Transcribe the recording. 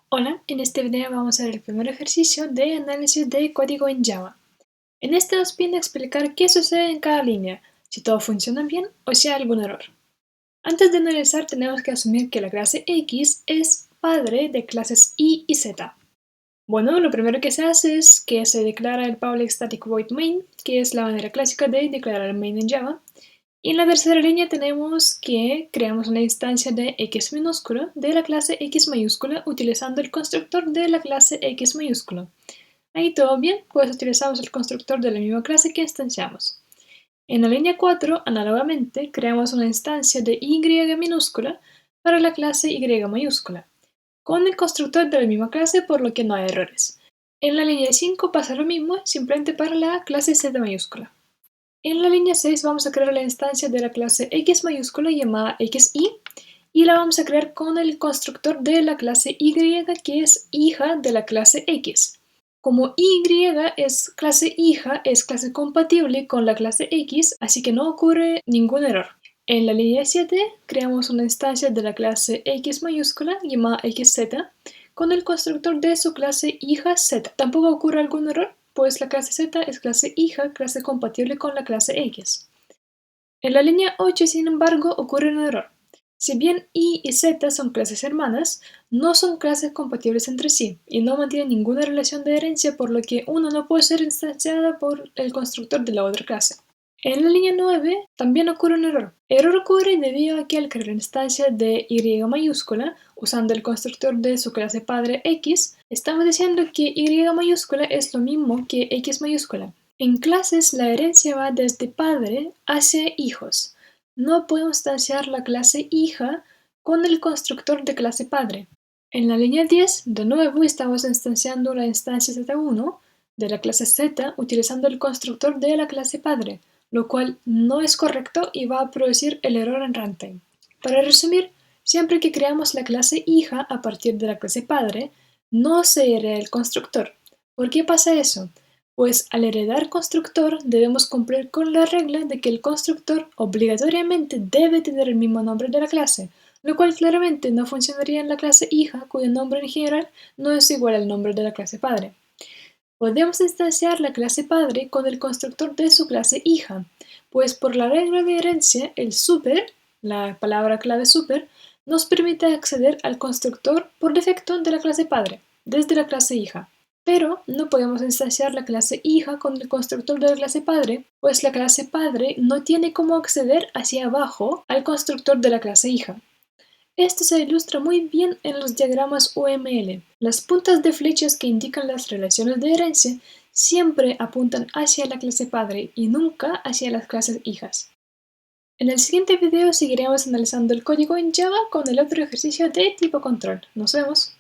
Hola, en este video vamos a ver el primer ejercicio de análisis de código en Java. En este nos pide explicar qué sucede en cada línea, si todo funciona bien o si hay algún error. Antes de analizar tenemos que asumir que la clase X es padre de clases Y y Z. Bueno, lo primero que se hace es que se declara el public static void main, que es la manera clásica de declarar main en Java. Y en la tercera línea tenemos que creamos una instancia de x minúscula de la clase x mayúscula utilizando el constructor de la clase x mayúscula. Ahí todo bien, pues utilizamos el constructor de la misma clase que instanciamos. En la línea 4, análogamente, creamos una instancia de y minúscula para la clase y mayúscula, con el constructor de la misma clase por lo que no hay errores. En la línea 5 pasa lo mismo, simplemente para la clase z mayúscula. En la línea 6 vamos a crear la instancia de la clase x mayúscula llamada xy y la vamos a crear con el constructor de la clase y que es hija de la clase x. Como y es clase hija, es clase compatible con la clase x, así que no ocurre ningún error. En la línea 7 creamos una instancia de la clase x mayúscula llamada xz con el constructor de su clase hija z. Tampoco ocurre algún error, pues la clase z es clase hija, clase compatible con la clase x. En la línea 8, sin embargo, ocurre un error. Si bien y z son clases hermanas, no son clases compatibles entre sí y no mantienen ninguna relación de herencia, por lo que una no puede ser instanciada por el constructor de la otra clase. En la línea 9 también ocurre un error. El error ocurre debido a que al crear la instancia de y mayúscula, usando el constructor de su clase padre x, estamos diciendo que y mayúscula es lo mismo que x mayúscula. En clases la herencia va desde padre hacia hijos. No podemos instanciar la clase hija con el constructor de clase padre. En la línea 10, de nuevo, estamos instanciando la instancia z1 de la clase z utilizando el constructor de la clase padre, lo cual no es correcto y va a producir el error en runtime. Para resumir, siempre que creamos la clase hija a partir de la clase padre, no se hereda el constructor. ¿Por qué pasa eso? Pues al heredar constructor debemos cumplir con la regla de que el constructor obligatoriamente debe tener el mismo nombre de la clase, lo cual claramente no funcionaría en la clase hija, cuyo nombre en general no es igual al nombre de la clase padre. Podemos instanciar la clase padre con el constructor de su clase hija, pues por la regla de herencia, el super, la palabra clave super, nos permite acceder al constructor por defecto de la clase padre, desde la clase hija. Pero no podemos instanciar la clase hija con el constructor de la clase padre, pues la clase padre no tiene cómo acceder hacia abajo al constructor de la clase hija. Esto se ilustra muy bien en los diagramas UML. Las puntas de flechas que indican las relaciones de herencia siempre apuntan hacia la clase padre y nunca hacia las clases hijas. En el siguiente video seguiremos analizando el código en Java con el otro ejercicio de tipo control. Nos vemos.